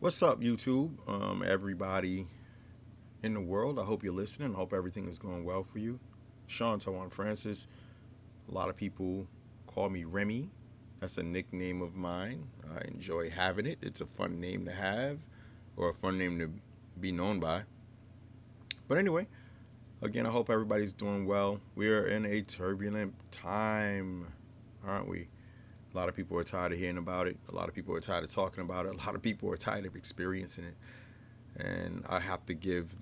What's up, YouTube? Everybody in the world. I hope you're listening. I hope everything is going well for you. Sean Tawan Francis. A lot of people call me Remy. That's a nickname of mine. I enjoy having it. It's a fun name to have, or a fun name to be known by. But anyway, again, I hope everybody's doing well. We are in a turbulent time, aren't we? A lot of people are tired of hearing about it. A lot of people are tired of talking about it. A lot of people are tired of experiencing it. And I have to give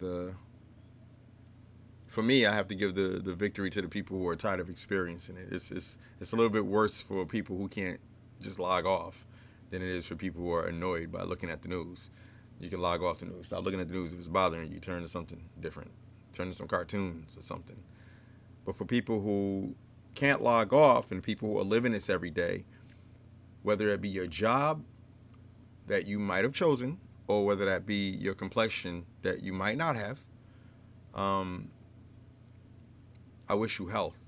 for me, I have to give the victory to the people who are tired of experiencing it. It's a little bit worse for people who can't just log off than it is for people who are annoyed by looking at the news. You can log off the news. Stop looking at the news if it's bothering you. Turn to something different. Turn to some cartoons or something. But for people who can't log off and people who are living this every day, whether it be your job that you might have chosen or whether that be your complexion that you might not have, um, I wish you health.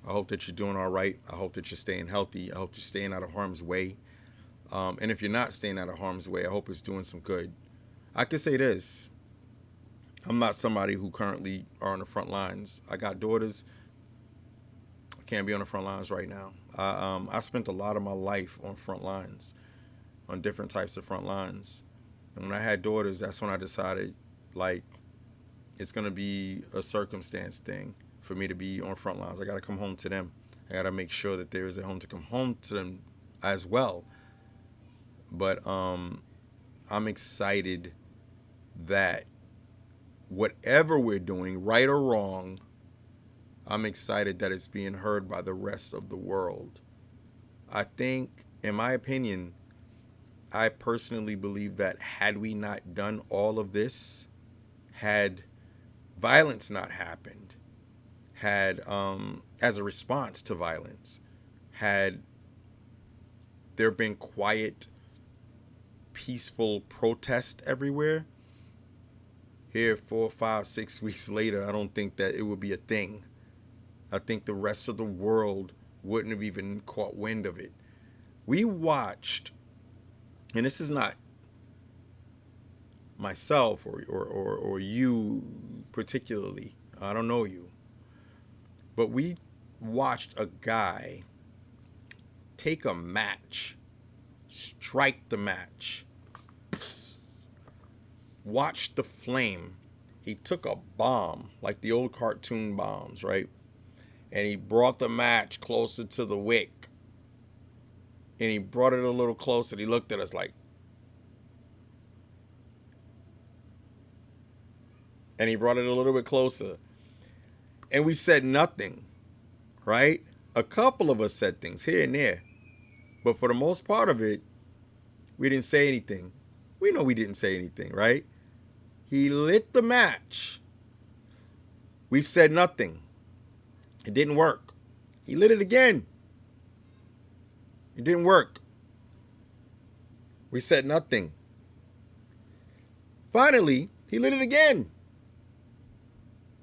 I hope that you're doing all right. I hope that you're staying healthy. I hope you're staying out of harm's way. And if you're not staying out of harm's way, I hope it's doing some good. I can say this. I'm not somebody who currently are on the front lines. I got daughters. I can't be on the front lines right now. I spent a lot of my life on front lines, on different types of front lines. And when I had daughters, that's when I decided, like, it's going to be a circumstance thing for me to be on front lines. I got to come home to them. I got to make sure that there is a home to come home to them as well. But I'm excited that whatever we're doing, right or wrong, I'm excited that it's being heard by the rest of the world. I think, in my opinion, I personally believe that had we not done all of this, had violence not happened, had, as a response to violence, had there been quiet, peaceful protest everywhere, here 4, 5, 6 weeks later, I don't think that it would be a thing. I think the rest of the world wouldn't have even caught wind of it. We watched, and this is not myself or you particularly, I don't know you, but we watched a guy take a match, strike the match, watch the flame. He took a bomb, like the old cartoon bombs, right? And he brought the match closer to the wick. And he brought it a little closer. He looked at us like, and he brought it a little bit closer. And we said nothing, right? A couple of us said things here and there. But for the most part of it, we didn't say anything. We know we didn't say anything, right? He lit the match. We said nothing. It didn't work. He lit it again. It didn't work. We said nothing. Finally, he lit it again.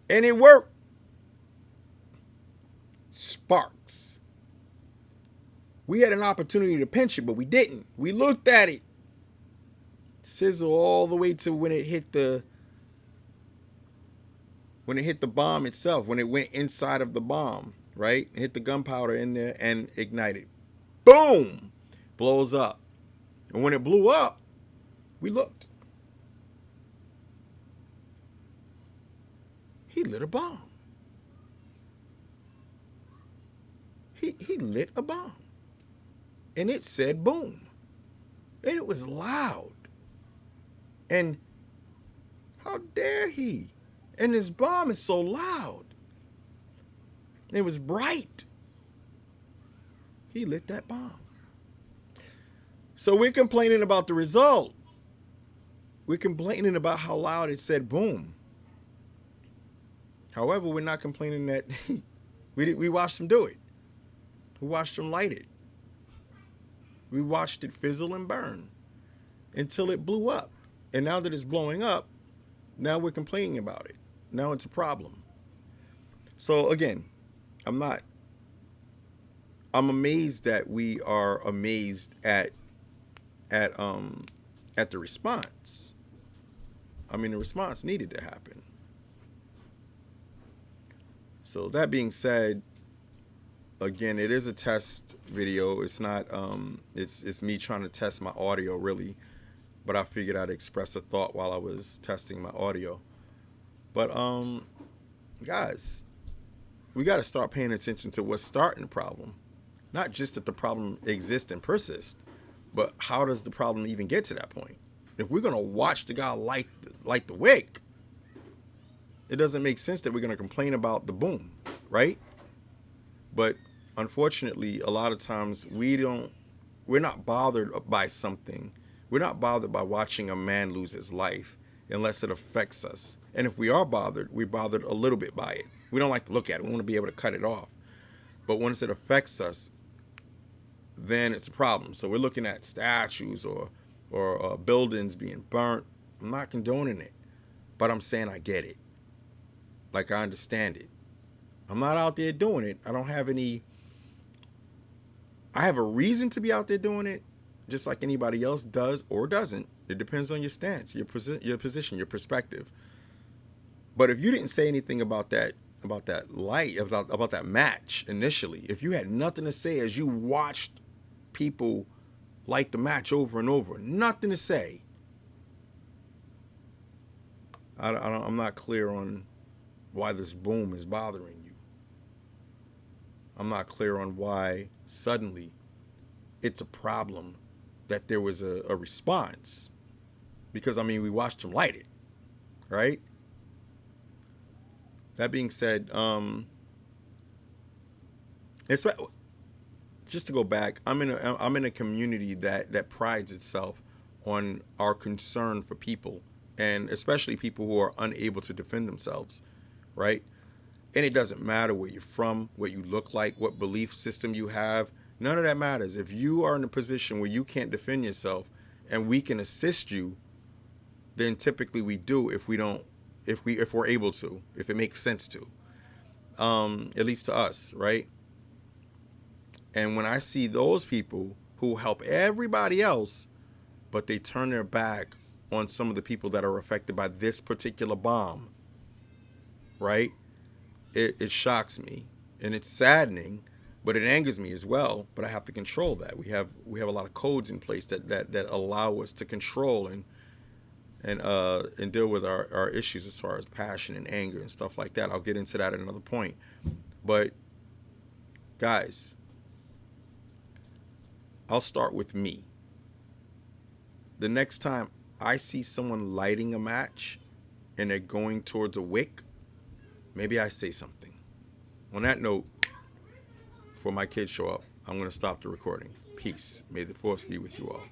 And it worked. Sparks. We had an opportunity to pinch it, but we didn't. We looked at it. Sizzle all the way to when it hit the bomb itself, when it went inside of the bomb, right? It hit the gunpowder in there and ignited. Boom! Blows up. And when it blew up, we looked. He lit a bomb. He lit a bomb. And it said boom. And it was loud. And how dare he? And his bomb is so loud. It was bright. He lit that bomb. So we're complaining about the result. We're complaining about how loud it said boom. However, we're not complaining that we watched him do it. We watched him light it. We watched it fizzle and burn until it blew up. And now that it's blowing up, now we're complaining about it. Now it's a problem. So again, I'm amazed that we are amazed at at the response. I mean, the response needed to happen. So that being said, again, it is a test video. It's not. It's me trying to test my audio, really. But I figured I'd express a thought while I was testing my audio. But guys, we got to start paying attention to what's starting the problem. Not just that the problem exists and persists, but how does the problem even get to that point? If we're gonna watch the guy light the wick, it doesn't make sense that we're gonna complain about the boom, right? But unfortunately, a lot of times we're not bothered by something. We're not bothered by watching a man lose his life unless it affects us. And if we are bothered, we're bothered a little bit by it. We don't like to look at it. We want to be able to cut it off. But once it affects us, then it's a problem. So we're looking at statues or buildings being burnt. I'm not condoning it, but I'm saying I get it. Like, I understand it. I'm not out there doing it. I have a reason to be out there doing it, just like anybody else does or doesn't. It depends on your stance, your position, your perspective. But if you didn't say anything about that light, about that match initially, if you had nothing to say as you watched people light the match over and over, nothing to say, I'm not clear on why this boom is bothering you. I'm not clear on why suddenly it's a problem that there was a response. Because, I mean, we watched him light it, right? That being said, it's just to go back. I'm in a community that prides itself on our concern for people, and especially people who are unable to defend themselves, right? And it doesn't matter where you're from, what you look like, what belief system you have. None of that matters. If you are in a position where you can't defend yourself and we can assist you, then typically we do if we're able to, if it makes sense to, at least to us, right? And when I see those people who help everybody else, but they turn their back on some of the people that are affected by this particular bomb, right? It shocks me, and it's saddening, but it angers me as well. But I have to control that. We have a lot of codes in place that allow us to control and deal with our issues as far as passion and anger and stuff like that. I'll get into that at another point. But guys, I'll start with me. The next time I see someone lighting a match and they're going towards a wick, maybe I say something. On that note, before my kids show up, I'm going to stop the recording. Peace. May the force be with you all.